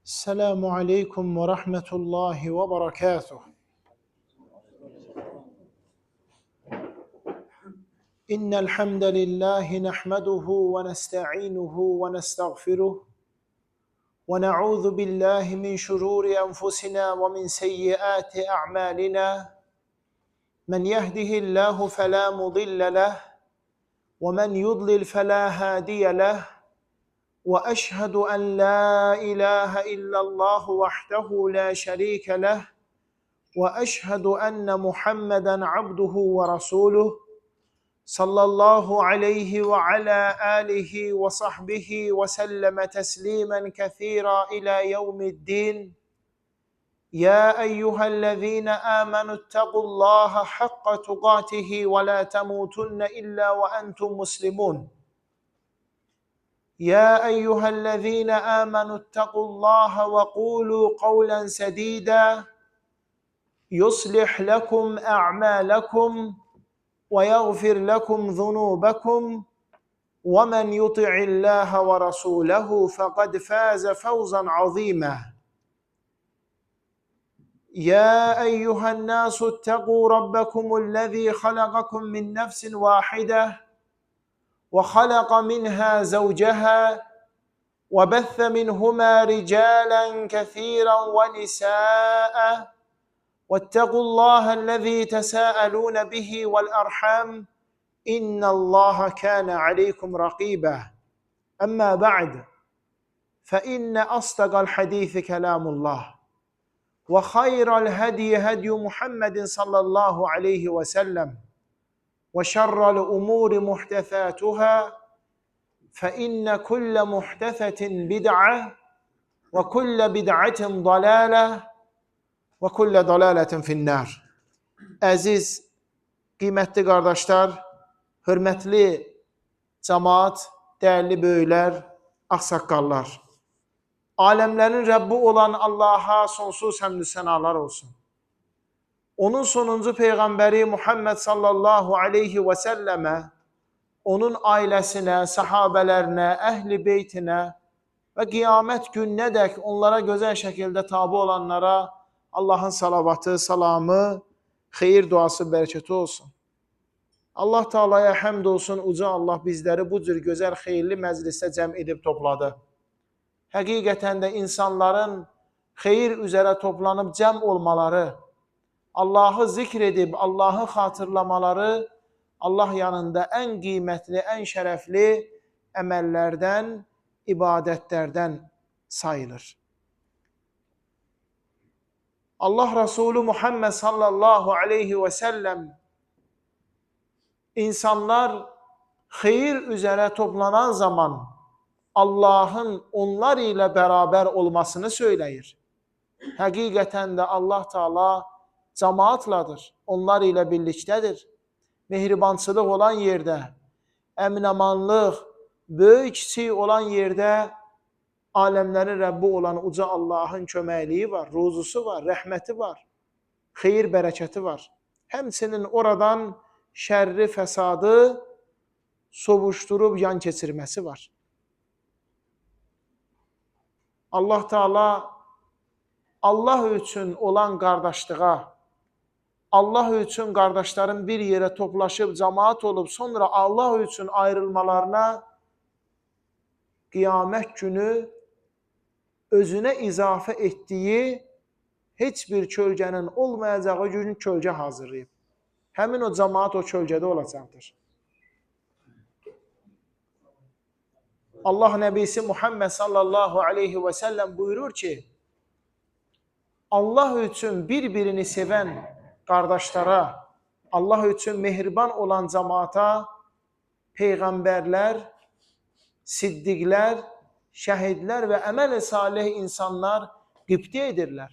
السلام عليكم ورحمة الله وبركاته. إن الحمد لله نحمده ونستعينه ونستغفره ونعوذ بالله من شرور أنفسنا ومن سيئات أعمالنا. من يهده الله فلا مضل له ومن يضلل فلا هادي له، وأشهد أن لا إله إلا الله وحده لا شريك له، وأشهد أن محمدا عبده ورسوله صلى الله عليه وعلى آله وصحبه وسلم تسليما كثيرا إلى يوم الدين. يا أيها الذين آمنوا اتقوا الله حق تقاته ولا تموتن إلا وأنتم مسلمون. يا أيها الذين آمنوا اتقوا الله وقولوا قولا سديدا يصلح لكم أعمالكم ويغفر لكم ذنوبكم، ومن يطع الله ورسوله فقد فاز فوزا عظيما. يا أيها الناس اتقوا ربكم الذي خلقكم من نفس واحدة وخلق منها زوجها وبث منهما رجالا كثيرا ونساء، واتقوا الله الذي تساءلون به والأرحام إن الله كان عليكم رقيبا. أما بعد، فإن أصدق الحديث كلام الله، وخير الهدي هدي محمد صلى الله عليه وسلم، وشر الأمور محدثاتها، فإن كل محدثة بدعة وكل بدعة ضلالة ve kulle dalaletin finnar. Əziz, qiymətli qardaşlar, hörmətli cəmaat, dəyərli böyüklər, ağsaqqallar. Aləmlərin Rəbbi olan Allaha sonsuz həmdü sənalar olsun. Onun sonuncu Peyğəmbəri Muhammed sallallahu aleyhi və səlləmə, onun ailəsinə, səhabələrinə, əhl-i beytinə və qiyamət gününədək onlara gözəl şəkildə tabi olanlara Allahın salavatı, salamı, xeyir duası, bərəkəti olsun. Allah Teala'ya həmd olsun, uca Allah bizləri bu cür gözəl, xeyirli məclisdə cəm edib topladı. Həqiqətən də insanların xeyir üzərə toplanıb cəm olmaları, Allahı zikr edib, Allahı xatırlamaları Allah yanında ən qiymətli, ən şərəfli əməllərdən, ibadətlərdən sayılır. Allah Resulü Muhammed sallallahu aleyhi ve sellem insanlar xeyir üzere toplanan zaman Allah'ın onlar ile beraber olmasını söyleyir. Həqiqətən də Allah Teala cemaatladır, onlar ile birliktedir. Mehribançılıq olan yerde, əmin-amanlıq, böyük kiçik olan yerde aləmlərin Rəbbi olan uca Allahın köməkliyi var, ruzusu var, rəhməti var, xeyir bərəkəti var. Həmçinin oradan şərri, fəsadı sovuşdurub yan keçirməsi var. Allah Teala Allah üçün olan qardaşlığa, Allah üçün qardaşların bir yerə toplaşıb, cemaat olub, sonra Allah üçün ayrılmalarına qiyamət günü özünə izafə etdiyi heç bir kölgənin olmayacağı gün kölgə hazırlayıb. Həmin o cemaat o kölgədə olacaqdır. Allah Nəbisi Muhammed sallallahu aleyhi ve sellem buyurur ki, Allah üçün bir-birini sevən qardaşlara, Allah üçün mehriban olan cemaata peyğəmbərlər, siddiqlər, şəhidlər və əməl-i salih insanlar qibtə edirlər.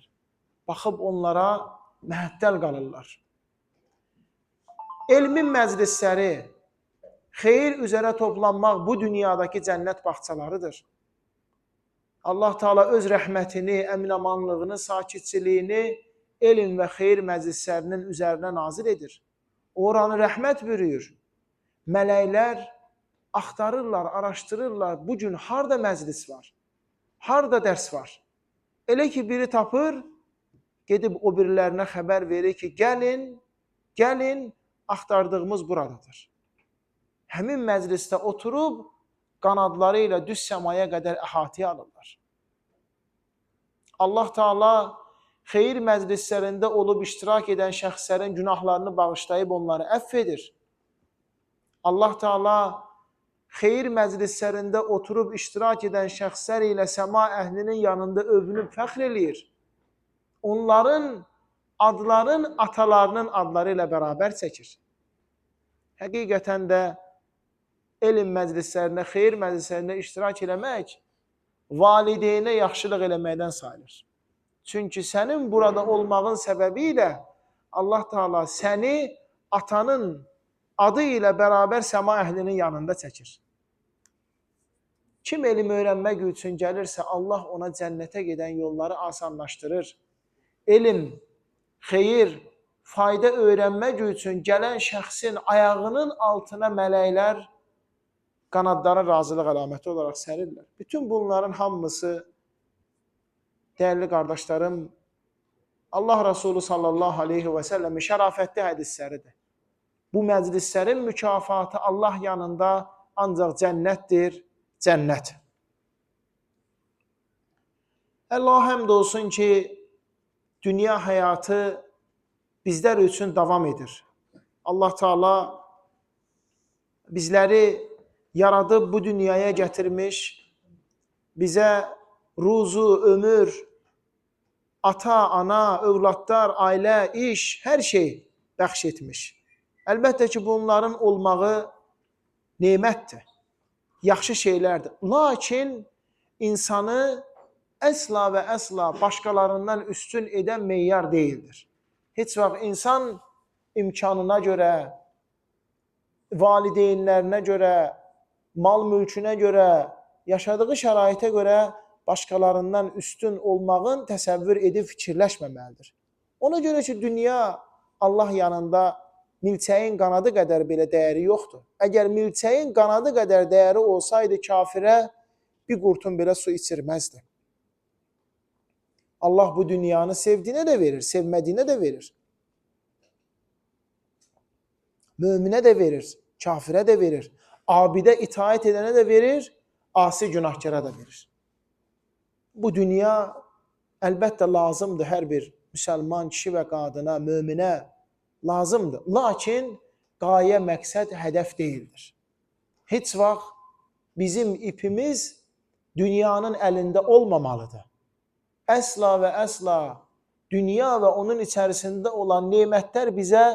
Baxıb onlara məhəttəl qalırlar. Elmin məclisləri, xeyir üzərə toplanmaq bu dünyadakı cənnət bağçalarıdır. Allah Teala öz rəhmətini, əmin-amanlığını, sakitçiliyini elm və xeyir məclislərinin üzərinə nazil edir. Oranı rəhmət bürüyür. Mələklər axtarırlar, araşdırırlar. Bugün harda məclis var? Harda dərs var? Elə ki biri tapır, gedib o birilərinə xəbər verir ki, gəlin, axtardığımız buradadır. Həmin məclisdə oturub, qanadları ilə düz səmaya qədər əhatəyə alırlar. Allah Teala xeyir məclislərində olub iştirak edən şəxslərin günahlarını bağışlayıb onları əfv edir. Allah Teala xeyir məclislərində oturub iştirak edən şəxslər ilə səma əhlinin yanında övünüb fəxr eləyir. Onların adların atalarının adları ilə bərabər çəkir. Həqiqətən də elm məclislərində, xeyir məclislərində iştirak eləmək valideynə yaxşılıq eləməkdən sayılır. Çünki sənin burada olmağın səbəbi ilə Allah Teala səni atanın adı ilə bərabər səma əhlinin yanında çəkir. Kim elm öyrənmək üçün gəlirsə, Allah ona cənnətə gedən yolları asanlaşdırır. Elm, xeyir, fayda öyrənmək üçün gələn şəxsin ayağının altına mələklər qanadlara razılıq əlaməti olaraq sərirlər. Bütün bunların hamısı, dəyərli qardaşlarım, Allah Resulü sallallahu aleyhi və səlləmin şərafətli hədisləridir. Bu məclislərin mükafatı Allah yanında ancaq cənnətdir, cənnət. Allah həmd olsun ki, dünya həyatı bizlər üçün davam edir. Allah Teala bizləri yaradıb bu dünyaya gətirmiş, bizə ruzu, ömür, ata, ana, övladlar, ailə, iş, hər şey bəxş etmiş. Əlbəttə ki, bunların olmağı nemətdir, yaxşı şeylərdir. Lakin insanı əsla və əsla başqalarından üstün edən meyyar deyildir. Heç vaxt insan imkanına görə, valideynlərinə görə, mal mülkünə görə, yaşadığı şəraitə görə başqalarından üstün olmağın təsəvvür edib fikirləşməməlidir. Ona görə ki, dünya Allah yanında milçəyin qanadı qədər belə dəyəri yoxdur. Əgər milçəyin qanadı qədər dəyəri olsaydı, kafirə bir qurtum belə su içirməzdi. Allah bu dünyanı sevdiyinə də verir, sevmədiyinə də verir. Möminə də verir, kafirə də verir. Abidə itaət edənə də verir, asi günahkara da verir. Bu dünya əlbəttə lazımdır hər bir müsəlman kişi və qadına, möminə lazımdır. Lakin qayə, məqsəd, hədəf deyildir. Heç vaxt bizim ipimiz dünyanın əlində olmamalıdır. Əsla və əsla dünya və onun içərisində olan nemətlər bizə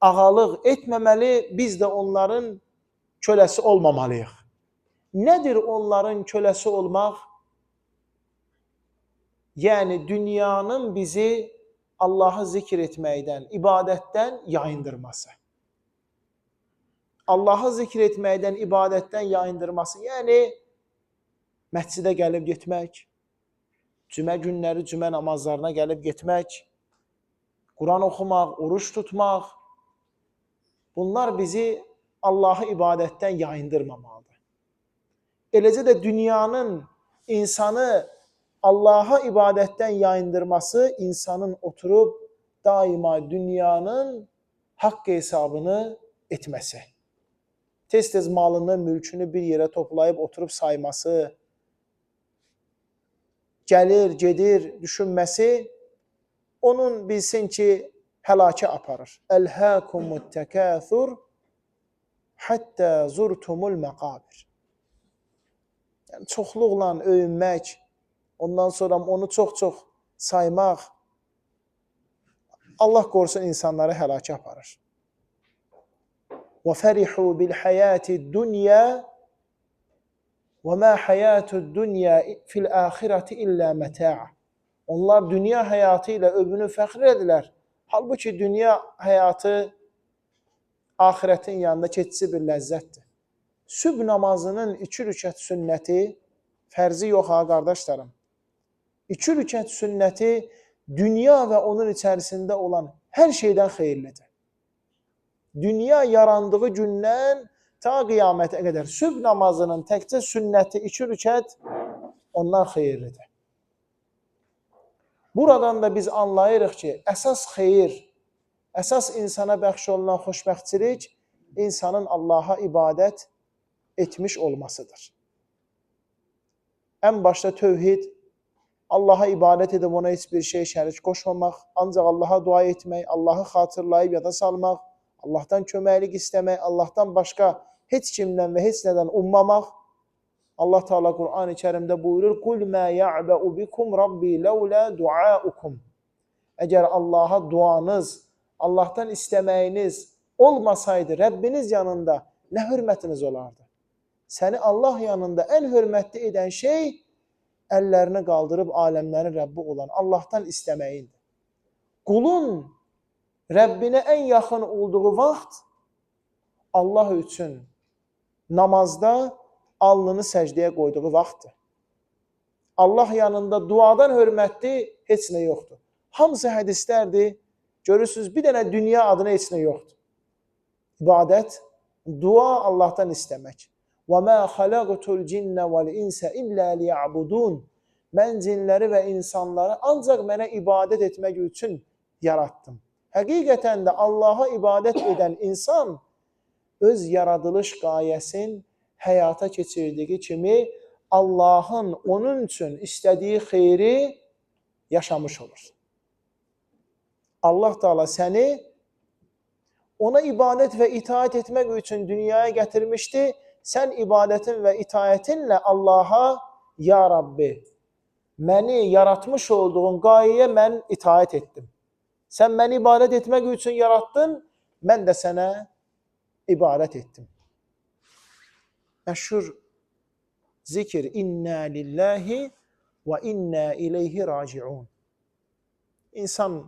ağalıq etməməli, biz də onların köləsi olmamalıyıq. Nədir onların köləsi olmaq? Yəni, dünyanın bizi Allahı zikr etməkdən, ibadətdən yayındırması. Allahı zikr etməkdən, ibadətdən yayındırması, yəni məscidə gəlib getmək, cümə günləri cümə namazlarına gəlib getmək, Quran oxumaq, oruç tutmaq, bunlar bizi Allahı ibadətdən yayındırmamalıdır. Eləcə də dünyanın insanı Allaha ibadətdən yayındırması, insanın oturub daima dünyanın haqq hesabını etməsi. Tez-tez malını, mülkünü bir yerə toplayıb oturub sayması, gəlir, gedir, düşünməsi, onun bilsin ki, həlakə aparır. Əlhəkumut təkəthur həttə zurtumul məqabir. Yəni, çoxluqla öyünmək, ondan sonra onu çox-çox saymaq, Allah qorusun insanları həlakə aparır. وَفَرِحُوا بِالْحَيَاةِ الدُّنْيَا وَمَا حَيَاةُ الدُّنْيَا فِي الْآخِرَةِ إِلَّا مَتَاعًا. Onlar dünya həyatı ilə övünüb fəxr edilər. Halbuki dünya həyatı ahirətin yanında keçici bir ləzzətdir. Sübh namazının 2 rükət sünnəti, fərzi yox ha qardaşlarım. 2 rükət sünnəti dünya və onun içərisində olan hər şeydən xeyirlidir. Dünya yarandığı gündən ta qiyamətə qədər sübh namazının təkcə sünnəti 2 rükət ondan xeyirlidir. Buradan da biz anlayırıq ki, əsas xeyir, əsas insana bəxş olunan xoşbəxtçilik insanın Allaha ibadət etmiş olmasıdır. Ən başda tövhid, Allaha ibadət edib ona heç bir şey şərik qoşmamaq, ancaq Allaha dua etmək, Allahı xatırlayıb yada salmaq, Allahdan köməklik istəmək, Allahdan başqa heç kimdən və heç nədən ummamaq. Allah Teala Qur'an-ı Kərimdə buyurur: "Qul ma ya'ba'u bikum Rabbi laula du'aukum." Əgər Allaha duanız, Allahdan istəməyiniz olmasaydı, Rəbbiniz yanında nə hörmətiniz olardı? Səni Allah yanında ən hörmətli edən şey əllərini qaldırıb aləmlərin Rəbbi olan Allahdan istəməyindir. Qulun Rəbbinə ən yaxın olduğu vaxt Allah üçün namazda alnını səcdəyə qoyduğu vaxtdır. Allah yanında duadan hörmətli heç nə yoxdur. Hamısı hədislərdir. Görürsünüz, bir dənə dünya adına heç nə yoxdur. İbadət, dua Allahdan istəmək. وَمَا خَلَقْتُ الْجِنَّ وَالْاِنْسَ إِلَّا لِيَعْبُدُونَ Mən cinləri və insanları ancaq mənə ibadət etmək üçün yarattım. Həqiqətən də Allaha ibadət edən insan öz yaradılış qayəsin həyata keçirdiyi kimi Allahın onun üçün istədiyi xeyri yaşamış olur. Allah Teala səni ona ibadət və itaət etmək üçün dünyaya gətirmişdi. Sən ibadətin və itaətinlə Allaha, ya Rabbi, məni yaratmış olduğun qayəyə mən itaət etdim. Sən məni ibadət etmək üçün yarattın, mən də sənə ibadət etdim. Məşhur zikir, inna lillahi və inna ileyhi raciun. İnsan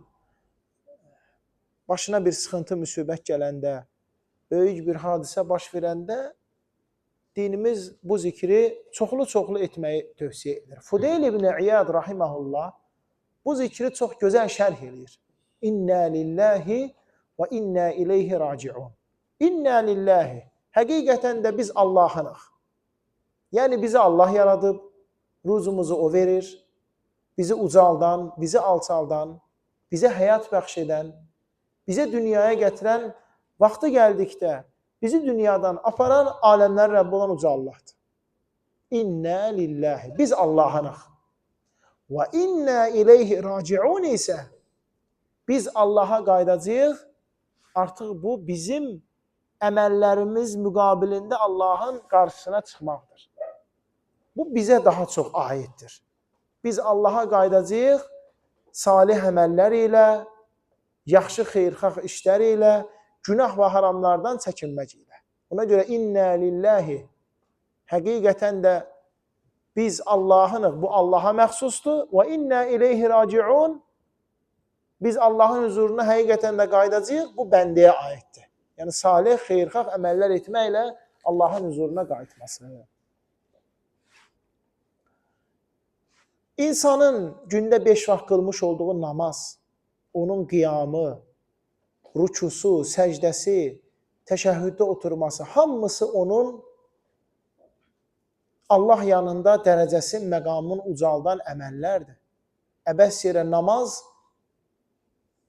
başına bir sıxıntı, müsibət gələndə, böyük bir hadisə baş verəndə dinimiz bu zikri çoxlu etməyi tövsiyə edir. Fudeyl ibn İyad rahimehullah bu zikri çox gözəl şərh edir. İnna lillahi və inna ileyhi raciun. İnna lillahi. Həqiqətən də biz Allah'ınıq. Yəni bizi Allah yaradıb, ruzumuzu o verir, bizi ucaldan, bizi alçaldan, bizə həyat bəxş edən, bizə dünyaya gətirən, vaxtı gəldikdə bizi dünyadan aparan aləmlər Rəbbi olan uca Allahdır. İnna lillahi. Biz Allah'ınıq. Və inna ileyhi raciun isə biz Allaha qayıdacağıq. Artıq bu bizim əməllərimiz müqabilində Allahın qarşısına çıxmaqdır. Bu bizə daha çox aiddir. Biz Allaha qayıdacağıq salih əməllər ilə, yaxşı xeyirxah işlər ilə, günah və haramlardan çəkinmək ilə. Ona görə inna lillahi, həqiqətən də biz Allah'ınıq, bu Allaha məxsusdur. Və inna ileyhi raciun, biz Allahın huzuruna həqiqətən də qayıdacağıq, bu bəndəyə aiddir. Yəni salih, xeyirxah əməllər etməklə Allahın huzuruna qayıtması. İnsanın gündə 5 vaxt qılmış olduğu namaz, onun qiyamı, rükusu, səcdəsi, təşəhhüddə oturması, hamısı onun Allah yanında dərəcəsi, məqamın ucaldan əməllərdir. Əbəs yerə namaz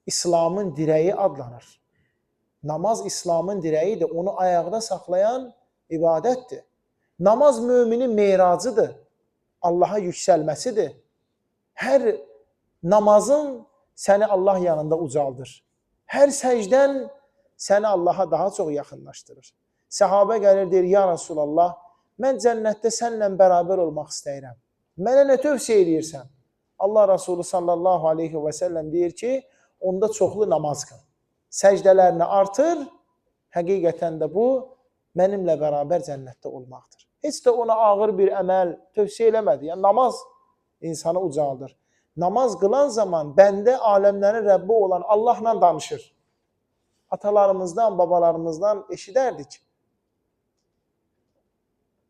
İslamın dirəyi adlanır. Namaz İslamın dirəyidir, onu ayaqda saxlayan ibadətdir. Namaz müminin meyracıdır, Allaha yüksəlməsidir. Hər namazın səni Allah yanında ucaldır. Hər səcdən səni Allaha daha çox yaxınlaşdırır. Səhabə gəlir, deyir, ya Rasulallah, mən cənnətdə sənlə bərabər olmaq istəyirəm. Mənə nə tövsiyə edirsən? Allah Rasulü sallallahu aleyhi və səlləm deyir ki, onda çoxlu namaz qıl. Səcdələrini artır, həqiqətən də bu, mənimlə bərabər cənnətdə olmaqdır. Heç də ona ağır bir əməl tövsiyə eləmədi. Yəni, namaz insanı ucaldır. Namaz qılan zaman bəndə aləmlərin Rəbbi olan Allahla danışır. Atalarımızdan, babalarımızdan eşidərdik.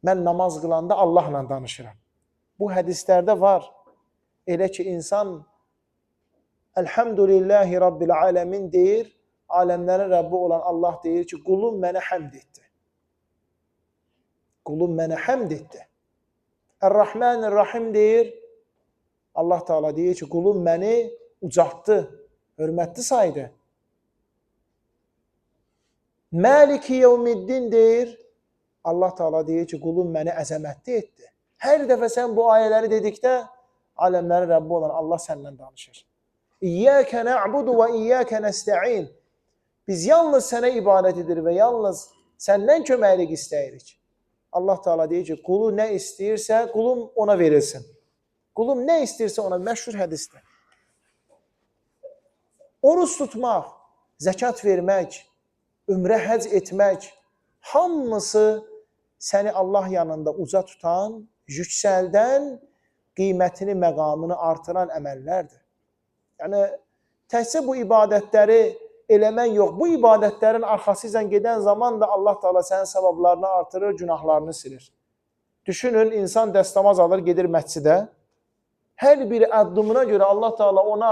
Mən namaz qılanda Allahla danışıram. Bu hədislərdə var. Elə ki, insan Elhamdülillahi Rabbil aləmin deyir, aləmlərin Rəbbi olan Allah deyir ki, qulum mənə həmd etdi. Qulum mənə həmd etdi. Ər-Rahmanir-Rahim deyir, Allah Teala deyir ki, qulum məni ucaltdı, hörmətli saydı. Maliki yevmiddin deyir. Allah Teala deyir ki, qulum məni əzəmətli etdi. Hər dəfə sən bu ayələri dedikdə aləmlərin Rəbbi olan Allah səndən danışır. İyyəkə nə'budu və iyyəkə nəstə'in. Biz yalnız sənə ibadət edir və yalnız səndən köməklik istəyirik. Allah Teala deyir ki, qulu nə istəyirsə, qulum ona verilsin. Qulum nə istəyirsə ona, məşhur hədisdir. Oruç tutmaq, zəkat vermək, ümrə həc etmək, hamısı səni Allah yanında uca tutan, yüksəldən, qiymətini, məqamını artıran əməllərdir. Yəni, təhsə bu ibadətləri eləmək yox, bu ibadətlərin arxası ilə gedən zaman da Allah Teala sənin savablarını artırır, günahlarını silir. Düşünün, insan dəstəmaz alır, gedir məscidə. Hər bir addımına görə Allah Teala ona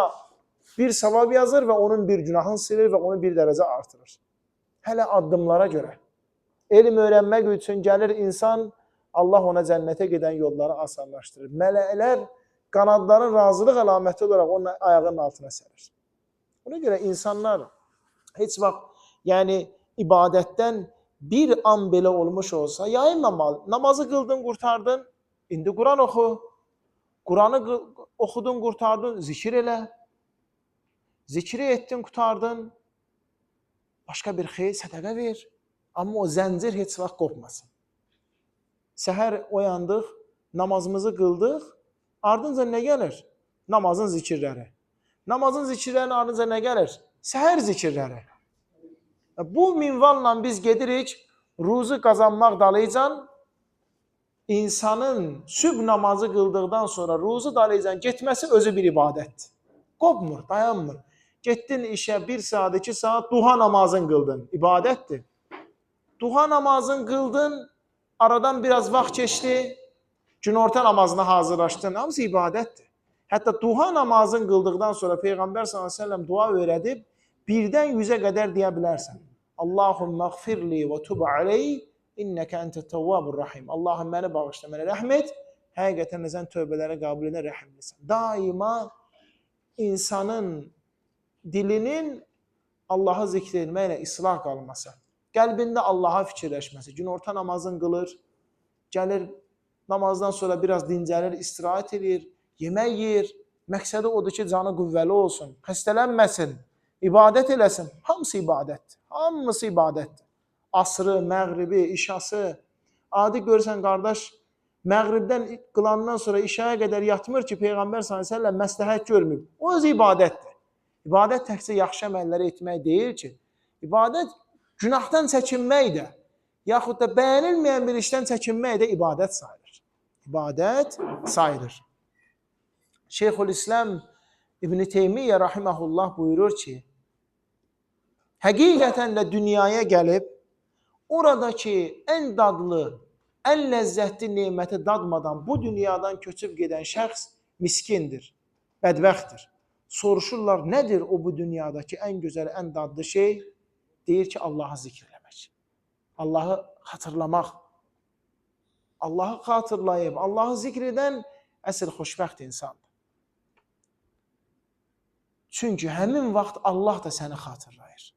bir savab yazır və onun bir günahını silir və onu bir dərəcə artırır. Hələ addımlara görə. Elm öyrənmək üçün gəlir insan, Allah ona cənnətə gedən yolları asanlaşdırır. Mələklər qanadların razılıq əlaməti olaraq onun ayağının altına sərir. Ona görə insanlar heç vaxt, yəni ibadətdən bir an belə olmuş olsa, yayınmamalı. Namazı qıldın, qurtardın, indi Quran oxu. Quranı oxudun, qurtardın, zikir elə. Zikri etdin, qurtardın. Başqa bir xeyir, sədəqə ver. Amma o zəncir heç vaxt qopmasın. Səhər oyandıq, namazımızı qıldıq, ardınca nə gəlir? Namazın zikirləri. Namazın zikirlərinin ardınca nə gəlir? Səhər zikirləri. Bu minvalla biz gedirik, ruzu qazanmaq dalıcan, insanın sübh namazı qıldıqdan sonra ruzu dalıcan getməsi özü bir ibadətdir. Qopmur, dayanmır. Getdin işə 1 saat, 2 saat, duha namazın qıldın, ibadətdir. Duha namazın qıldın, aradan biraz vaxt keçdi, günorta namazına hazırlaşdın, hamısı ibadətdir. Hətta duha namazın qıldıqdan sonra Peyğəmbər s.ə.v dua öyrədib, 1-dən 100-ə qədər deyə bilərsən. Allahümməğfirli və tub aleyh, innəkə əntə təvvabur rahim. Allahım məni bağışla, mənə rəhm et, həqiqətən sən tövbələri qəbul edən rəhimlisən. Daima insanın dilinin Allahı zikr etməklə islah qalması, qəlbində Allaha fikirləşməsi, günorta namazın qılır, gəlir namazdan sonra biraz dincəlir, istirahət edir, yemək yeyir, məqsədi odur ki, canı qüvvəli olsun, xəstələnməsin, ibadət eləsin, hamısı ibadətdir, hamısı ibadətdir. Asrı, məğribi, işası, adi görsən qardaş, məğribdən qılandan sonra işaya qədər yatmır ki, Peyğəmbər s.ə.v məsləhət görmür, o özü ibadətdir. İbadət təkcə yaxşı əməlləri etmək deyil ki, ibadət günahdan çəkinmək də, yaxud da bəyənilməyən bir işdən çəkinmək də ibadət sayılır. İbadət sayılır. Şeyxülislam İbn Teymiyyə rahiməhullah buyurur ki, həqiqətən də dünyaya gəlib, oradakı ən dadlı, ən ləzzətli neməti dadmadan bu dünyadan köçüb gedən şəxs miskindir, bədbəxtdir. Soruşurlar, nədir o bu dünyadakı ən gözəl, ən dadlı şey? Deyir ki, Allahı zikr eləmək, Allahı xatırlamaq. Allahı xatırlayıb, Allahı zikr edən əsl xoşbəxt insandır. Çünki həmin vaxt Allah da səni xatırlayır.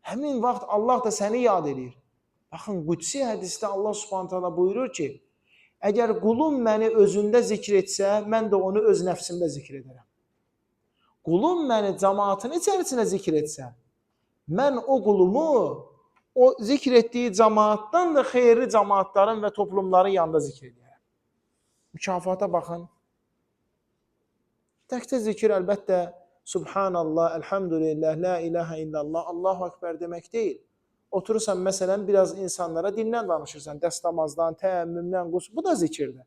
Həmin vaxt Allah da səni yad edir. Baxın, qudsi hədisdə Allah subhanahu taala buyurur ki, əgər qulum məni özündə zikr etsə, mən də onu öz nəfsimdə zikr edərəm. Qulum məni cəmaatın içərisində zikr etsə, mən o qulumu o zikr etdiyi cəmaatdan da xeyirli cəmaatların və toplumların yanında zikr edərəm. Mükafata baxın. Təkcə zikir əlbəttə Subhanallah, Elhamdülillah, La ilahə illallah, Allahu Ekber demək deyil. Oturursan məsələn, biraz insanlara dindən danışırsan, dəstəmazdan, təəmmümdən, bu da zikirdir.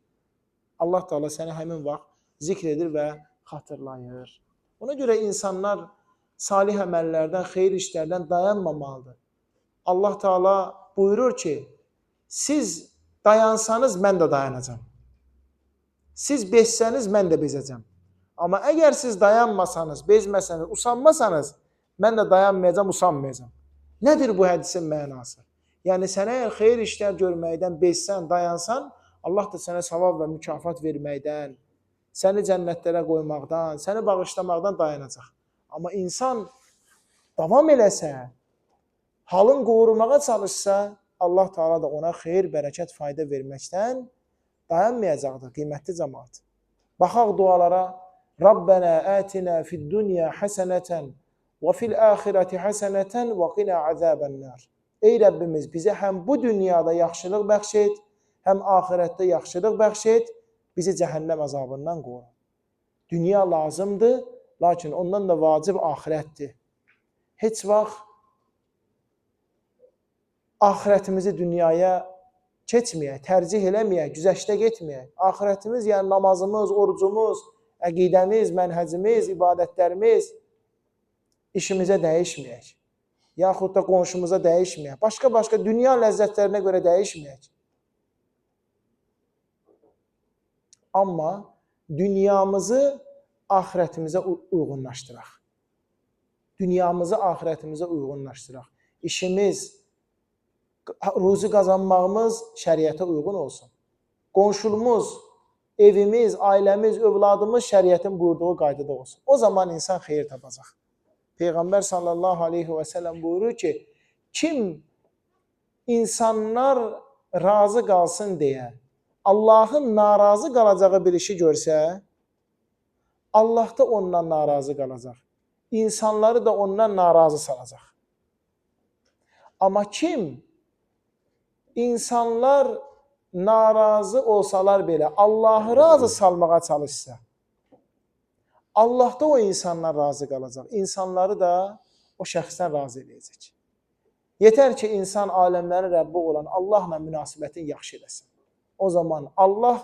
Allah Teala səni həmin vaxt zikr edir və xatırlayır. Ona görə insanlar salih əməllərdən, xeyir işlərdən dayanmamalıdır. Allah Teala buyurur ki, siz dayansanız, mən də dayanacam. Siz bezsəniz, mən də bezəcəm. Amma əgər siz dayanmasanız, bezməsəniz, usanmasanız, mən də dayanmayacam, usanmayacam. Nədir bu hədisin mənası? Yəni, sənə əgər xeyir işlər görməkdən bezsən, dayansan, Allah da sənə savab və mükafat verməkdən səni cənnətlərə qoymaqdan, səni bağışlamaqdan dayanacaq. Amma insan davam eləsə, halın qorunmağa çalışsa, Allah Teala da ona xeyir, bərəkət, fayda verməkdən dayanmayacaqdır, qiymətli cəmaat. Baxaq dualara. Rabbena atina fid-dunya haseneten və fil-axirati haseneten və qina azabennar. Ey Rəbbimiz, bizə həm bu dünyada yaxşılıq bəxş et, həm axirətdə yaxşılıq bəxş et, bizi cəhənnəm azabından qoru. Dünya lazımdır, lakin ondan da vacib axirətdir. Heç vaxt axirətimizi dünyaya keçməyək, tərcih eləməyək, güzəştə getməyək. Axirətimiz, yəni namazımız, orucumuz, əqidəmiz, mənhəcimiz, ibadətlərimiz işimizə dəyişməyək. Yaxud da qonşumuza dəyişməyək. Başqa dünya ləzzətlərinə görə dəyişməyək. Amma dünyamızı axirətimizə uyğunlaşdıraq. Dünyamızı axirətimizə uyğunlaşdıraq. İşimiz, ruzi qazanmağımız şəriətə uyğun olsun. Qonşumuz, evimiz, ailəmiz, övladımız şəriətin buyurduğu qaydada olsun. O zaman insan xeyir tapacaq. Peyğəmbər sallallahu aleyhi və səlləm buyurur ki, kim insanlar razı qalsın deyə Allahın narazı qalacağı bir işi görsə, Allah da ondan narazı qalacaq. İnsanları da ondan narazı salacaq. Amma kim insanlar narazı olsalar belə Allahı razı salmağa çalışsa, Allah da o insanlar razı qalacaq. İnsanları da o şəxsdən razı edəcək. Yetər ki, insan aləmlərin Rəbbi olan Allahla münasibətin yaxşı eləsin. O zaman Allah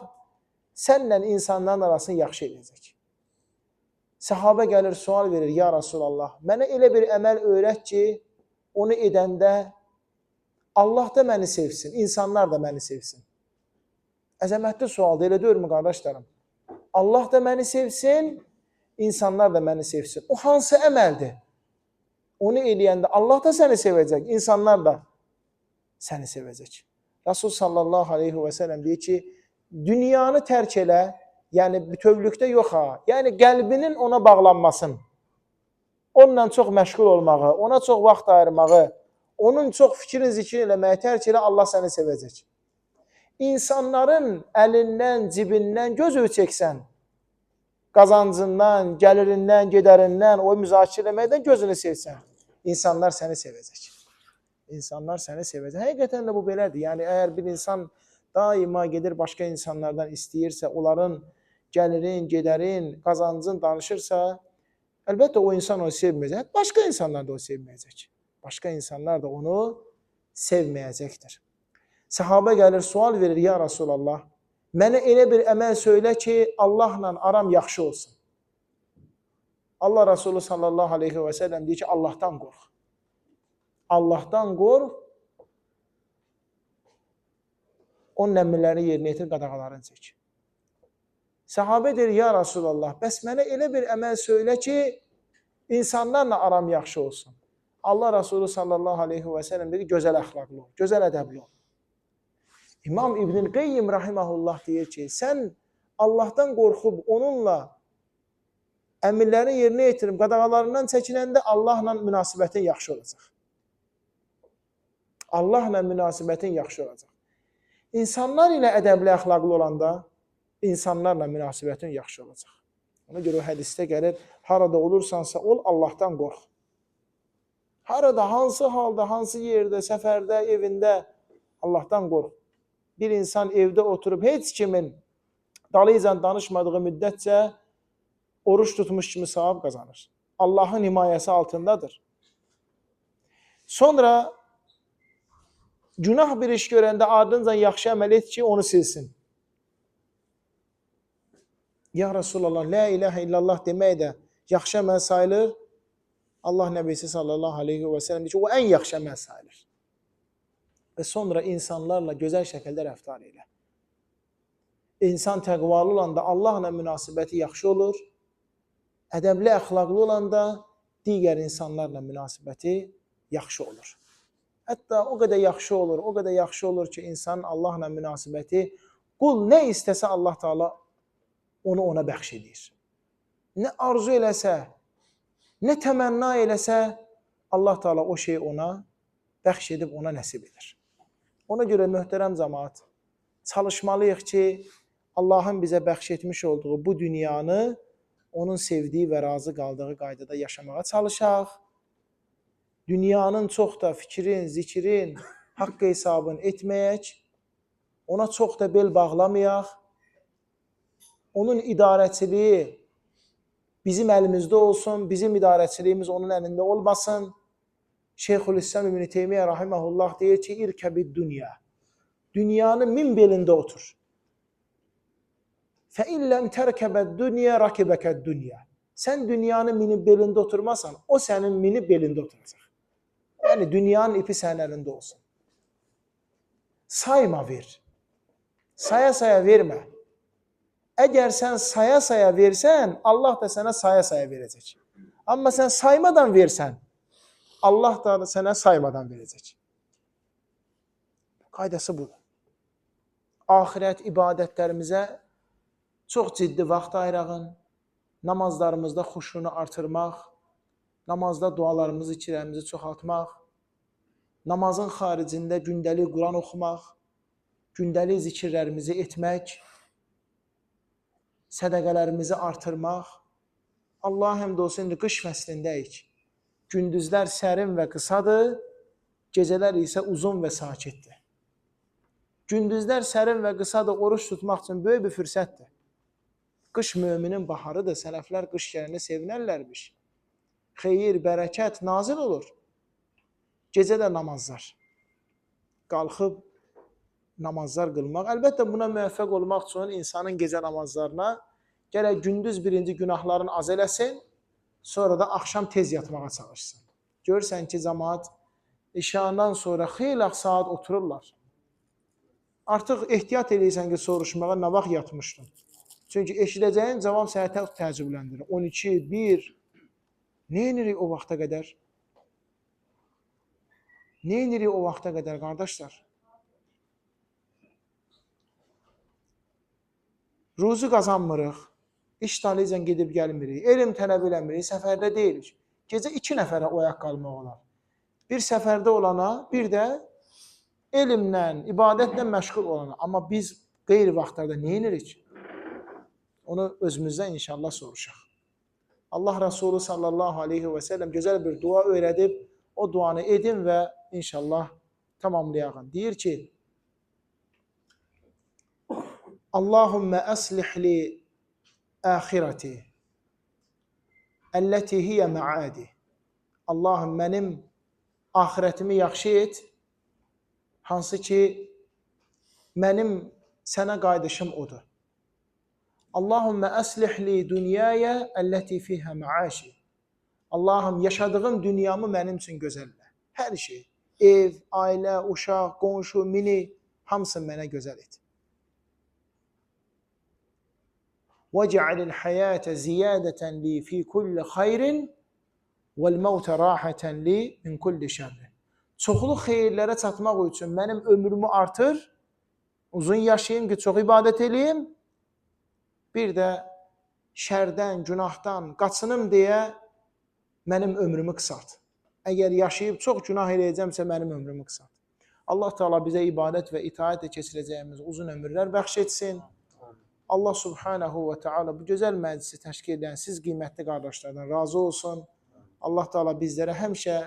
sənlə insanların arasını yaxşı edəcək. Səhabə gəlir, sual verir, ya Rasulallah, mənə elə bir əməl öyrət ki, onu edəndə Allah da məni sevsin, insanlar da məni sevsin. Əzəmətli sualdır, elə deyilmi qardaşlarım? Allah da məni sevsin, insanlar da məni sevsin. O hansı əməldir? Onu eləyəndə Allah da səni sevəcək, insanlar da səni sevəcək. Rasul sallallahu aleyhi və səlləm deyir ki, dünyanı tərk elə, yəni bütövlükdə yox ha, yəni qəlbinin ona bağlanmasın, onunla çox məşğul olmağı, ona çox vaxt ayırmağı, onun çox fikrin zikir eləməyi tərk elə, Allah səni sevəcək. İnsanların əlindən, cibindən göz ölçəksən, qazancından, gəlirindən, gedərindən, o müzakirə eləməkdən gözünü sevsən, insanlar səni sevəcək. İnsanlar səni sevəcək. Həqiqətən də bu belədir. Yəni, əgər bir insan daima gedir başqa insanlardan istəyirsə, onların gəlirin, gedərin, qazancın danışırsa, əlbəttə o insan onu sevməyəcək. Başqa insanlar da onu sevməyəcək. Başqa insanlar da onu sevməyəcəkdir. Səhabə gəlir, sual verir, ya Rasulallah, mənə elə bir əməl söylə ki, Allahla aram yaxşı olsun. Allah Rasulü sallallahu aleyhi və səlləm deyir ki, Allahdan qorx. Allahdan qorx, onun əmrlərini yerinə yetir, qadağalarını çək. Səhabə deyir, ya Rasulallah, bəs mənə elə bir əməl söylə ki, insanlarla aram yaxşı olsun. Allah Rasulü sallallahu aleyhi və səlləm deyir, gözəl əxlaqlı ol, gözəl ədəbli ol. İmam İbn-i Qeyyim rahiməhullah deyir ki, sən Allahdan qorxub onunla əmirlərini yerinə yetirib, qadağalarından çəkinəndə Allahla münasibətin yaxşı olacaq. Allahla münasibətin yaxşı olacaq. İnsanlar ilə ədəbli, əxlaqlı olanda, insanlarla münasibətin yaxşı olacaq. Ona görə o hədisdə gəlir, harada olursansa ol, Allahdan qorx. Harada, hansı halda, hansı yerdə, səfərdə, evində Allahdan qorx. Bir insan evdə oturub heç kimin dalıca danışmadığı müddətcə oruç tutmuş kimi savab qazanır. Allahın himayəsi altındadır. Sonra günah bir iş görəndə ardınca yaxşı əməl et ki, onu silsin. Ya Resulallah, la ilahə illallah demək də yaxşı əməl sayılır. Allah Nəbisi sallallahu aleyhi və səlləm deyir ki, o ən yaxşı əməl sayılır. Və sonra insanlarla gözəl şəkildə rəftar elə. İnsan təqvalı olanda Allahla münasibəti yaxşı olur. Ədəbli, əxlaqlı olanda digər insanlarla münasibəti yaxşı olur. Hətta o qədər yaxşı olur ki, insanın Allahla münasibəti, qul nə istəsə Allah Teala onu ona bəxş edir. Nə arzu eləsə, nə təmənna eləsə, Allah Teala o şeyi ona bəxş edib ona nəsib edir. Ona görə möhtərəm cəmaət, çalışmalıyıq ki, Allahın bizə bəxş etmiş olduğu bu dünyanı onun sevdiyi və razı qaldığı qaydada yaşamağa çalışaq. Dünyanın çox da fikrin, zikrin, haqq hesabın etməyək. Ona çox da bel bağlamayaq. Onun idarəçiliyi bizim əlimizdə olsun, bizim idarəçiliyimiz onun əlində olmasın. Şeyxülislam İbn Teymiyyə rahimehullah deyir ki, irkəbid dünya. Dünyanın min belində otur. فَاِنْ لَمْ تَرْكَبَ الدُّنْيَا رَكِبَكَ الدُّنْيَا. Sen dünyanın minib belində oturmasan, o sənin minib belində oturacaq. Yəni dünyanın ipi sənin əlində olsun. Sayma ver. Saya vermə. Əgər sən saya versən, Allah da sənə saya verəcək. Amma sən saymadan versən, Allah da sənə saymadan verəcək. Qaydası budur. Ahirət ibadətlərimizə çox ciddi vaxt ayırağın, namazlarımızda xuşunu artırmaq, namazda dualarımızı, zikirlərimizi çoxaltmaq, namazın xaricində gündəlik Quran oxumaq, gündəlik zikirlərimizi etmək, sədəqələrimizi artırmaq. Allah həmd olsun, indi qış fəslindəyik. Gündüzlər sərin və qısadır, gecələr isə uzun və sakitdir. Gündüzlər sərin və qısadır, oruç tutmaq üçün böyük bir fürsətdir. Qış müminin baharıdır, sələflər qış gələni sevinərlərmiş. Xeyir, bərəkət nazil olur. Gecə də namazlar. Qalxıb namazlar qılmaq. Əlbəttə buna müvəffəq olmaq üçün insanın gecə namazlarına gərək gündüz birinci günahlarını az eləsin, sonra da axşam tez yatmağa çalışsın. Görürsən ki, cəmaat işandan sonra xeyli saat otururlar. Artıq ehtiyat edirsən ki, soruşmağa nə vaxt yatmışdın? Çünki eşidəcəyin cavab səni təəccübləndirir. 12, 1, nə edirik o vaxta qədər? Nə edirik o vaxta qədər, qardaşlar? Ruzu qazanmırıq, iş dalıcan gedib gəlmirik, elm tələb eləmirik, səfərdə deyilik. Gecə 2 nəfərə oyaq qalmaq olar. Bir səfərdə olana, bir də elmlə, ibadətlə məşğul olana. Amma biz qeyri vaxtlarda nə edirik? Onu özümüzdən inşallah soruşaq. Allah Resulü sallallahu aleyhi və səlləm gözəl bir dua öyrədib, o duanı edin və inşallah tamamlayaq. Deyir ki, Allahümmə əslih li əxirəti əlləti hiyə mə'adi. Allahım, mənim axirətimi yaxşı et, hansı ki, mənim sənə qayıdışım odur. Allahümmə əslih li dünyaya əlləti fihə mə'aşi. Allahım, yaşadığım dünyamı mənim üçün gözəllə. Hər şey, ev, ailə, uşaq, qonşu, mini, hamısını mənə gözəl et. وَجَعَلِ الْحَيَاةَ زِيَادَةً لِي فِي كُلِّ خَيْرٍ وَالْمَوْتَ رَاحَةً لِي مِنْ كُلِّ شَرٍ. Çoxlu xeyirlərə çatmaq üçün mənim ömrümü artır, uzun yaşayayım ki, çox ibadət edeyim, bir də şərdən, günahdan qaçınım deyə mənim ömrümü qısalt. Əgər yaşayıb çox günah eləyəcəmsə, mənim ömrümü qısalt. Allah Teala bizə ibadət və itaət keçirəcəyimiz uzun ömürlər bəxş etsin. Allah Subhanahu və Teala bu gözəl məclisi təşkil edən siz qiymətli qardaşlardan razı olsun. Allah Teala bizlərə həmişə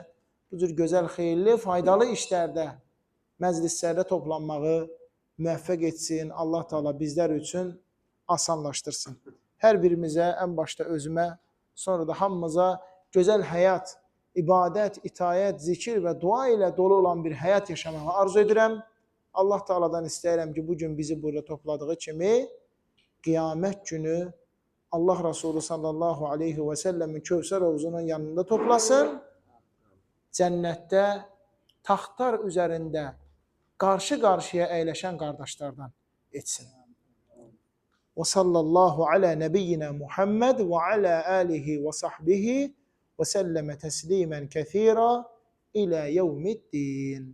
bu cür gözəl, xeyirli, faydalı işlərdə, məclislərdə toplanmağı müvəffəq etsin. Allah Teala bizlər üçün asanlaşdırsın. Hər birimizə, ən başda özümə, sonra da hamımıza gözəl həyat, ibadət, itayət, zikir və dua ilə dolu olan bir həyat yaşamağı arzu edirəm. Allah Teala'dan istəyirəm ki, bugün bizi burada topladığı kimi qiyamət günü Allah Resulü sallallahu aleyhi və səlləmin Kövsər hovuzunun yanında toplasın. Cənnətdə taxtlar üzərində qarşı-qarşıya əyləşən qardaşlardan etsin. Və sallallahu alə nəbiyyinə Muhammed və alə alihi və sahbihi və səlləmə təslimən kəthira ilə yevmiddin.